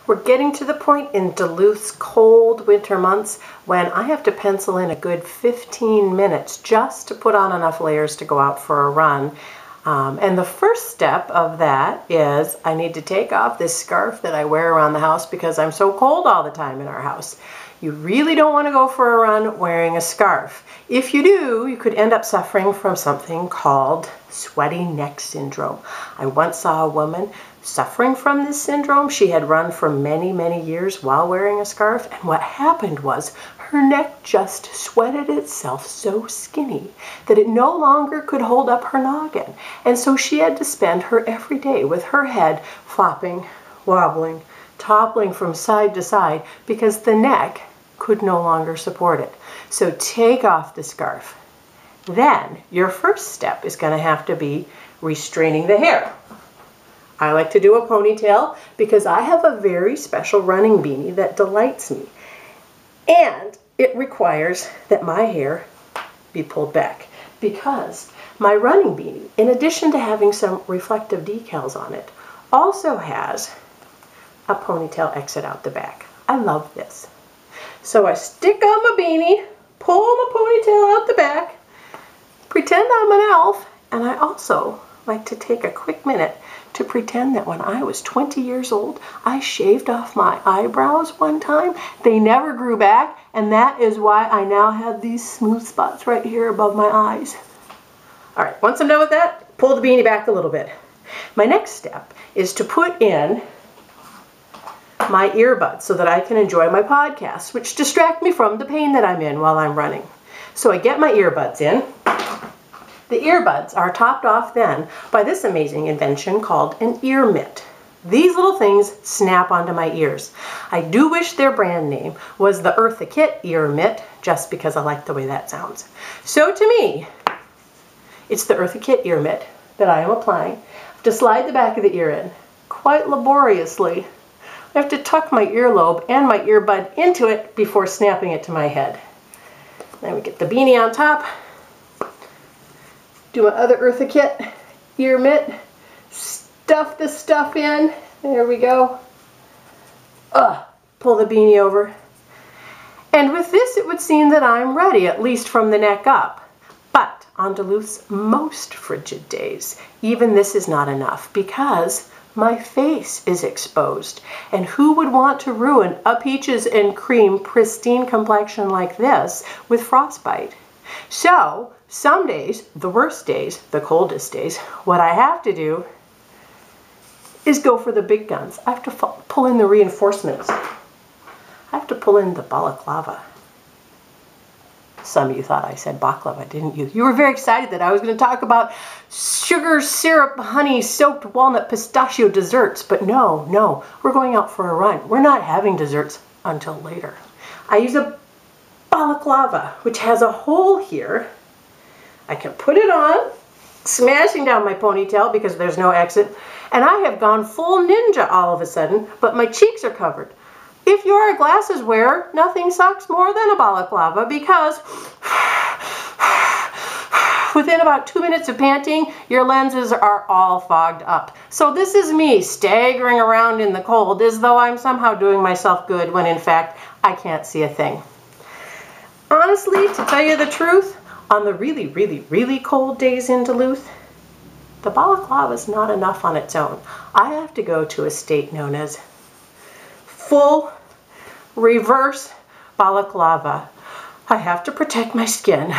We're getting to the point in Duluth's cold winter months when I have to pencil in a good 15 minutes just to put on enough layers to go out for a run. And the first step of that is I need to take off this scarf that I wear around the house because I'm so cold all the time in our house. You really don't want to go for a run wearing a scarf. If you do, you could end up suffering from something called sweaty neck syndrome. I once saw a woman suffering from this syndrome. She had run for many, many years while wearing a scarf, and what happened was her neck just sweated itself so skinny that it no longer could hold up her noggin. And so she had to spend her every day with her head flopping, wobbling, toppling from side to side because the neck could no longer support it. So take off the scarf. Then your first step is going to have to be restraining the hair. I like to do a ponytail because I have a very special running beanie that delights me. And it requires that my hair be pulled back because my running beanie, in addition to having some reflective decals on it, also has a ponytail exit out the back. I love this. So I stick on my beanie, pull my ponytail out the back, pretend I'm an elf, and I also like to take a quick minute to pretend that when I was 20 years old, I shaved off my eyebrows one time. They never grew back, and that is why I now have these smooth spots right here above my eyes. All right, once I'm done with that, pull the beanie back a little bit. My next step is to put in my earbuds so that I can enjoy my podcasts, which distract me from the pain that I'm in while I'm running. So I get my earbuds in. The earbuds are topped off then by this amazing invention called an ear mitt. These little things snap onto my ears. I do wish their brand name was the Eartha Kitt ear mitt, just because I like the way that sounds. So to me, it's the Eartha Kitt ear mitt that I am applying. I have to slide the back of the ear in quite laboriously. I have to tuck my earlobe and my earbud into it before snapping it to my head. Then we get the beanie on top. Do my other Eartha Kitt ear mitt. Stuff the stuff in. There we go. Pull the beanie over. And with this, it would seem that I'm ready, at least from the neck up. But on Duluth's most frigid days, even this is not enough because my face is exposed. And who would want to ruin a peaches and cream pristine complexion like this with frostbite? So some days, the worst days, the coldest days, what I have to do is go for the big guns. I have to pull in the reinforcements. I have to pull in the balaclava. Some of you thought I said baklava, didn't you? You were very excited that I was going to talk about sugar, syrup, honey, soaked walnut, pistachio desserts. But no, we're going out for a run. We're not having desserts until later. I use a balaclava, which has a hole here. I can put it on, smashing down my ponytail because there's no exit. And I have gone full ninja all of a sudden, but my cheeks are covered. If you're a glasses wearer, nothing sucks more than a balaclava because within about 2 minutes of panting, your lenses are all fogged up. So this is me staggering around in the cold as though I'm somehow doing myself good when in fact I can't see a thing. Honestly, to tell you the truth, on the really, really, really cold days in Duluth, the balaclava is not enough on its own. I have to go to a state known as full reverse balaclava. I have to protect my skin.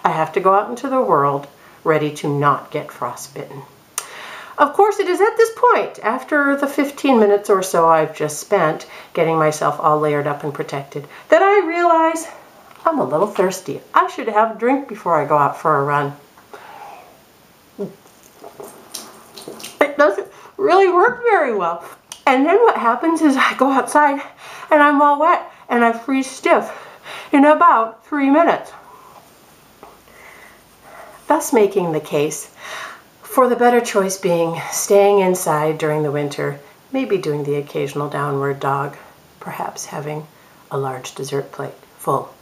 I have to go out into the world ready to not get frostbitten. Of course, it is at this point, after the 15 minutes or so I've just spent getting myself all layered up and protected, that I realize I'm a little thirsty. I should have a drink before I go out for a run. It doesn't really work very well. And then what happens is I go outside and I'm all wet and I freeze stiff in about 3 minutes. Thus making the case for the better choice being staying inside during the winter, maybe doing the occasional downward dog, perhaps having a large dessert plate full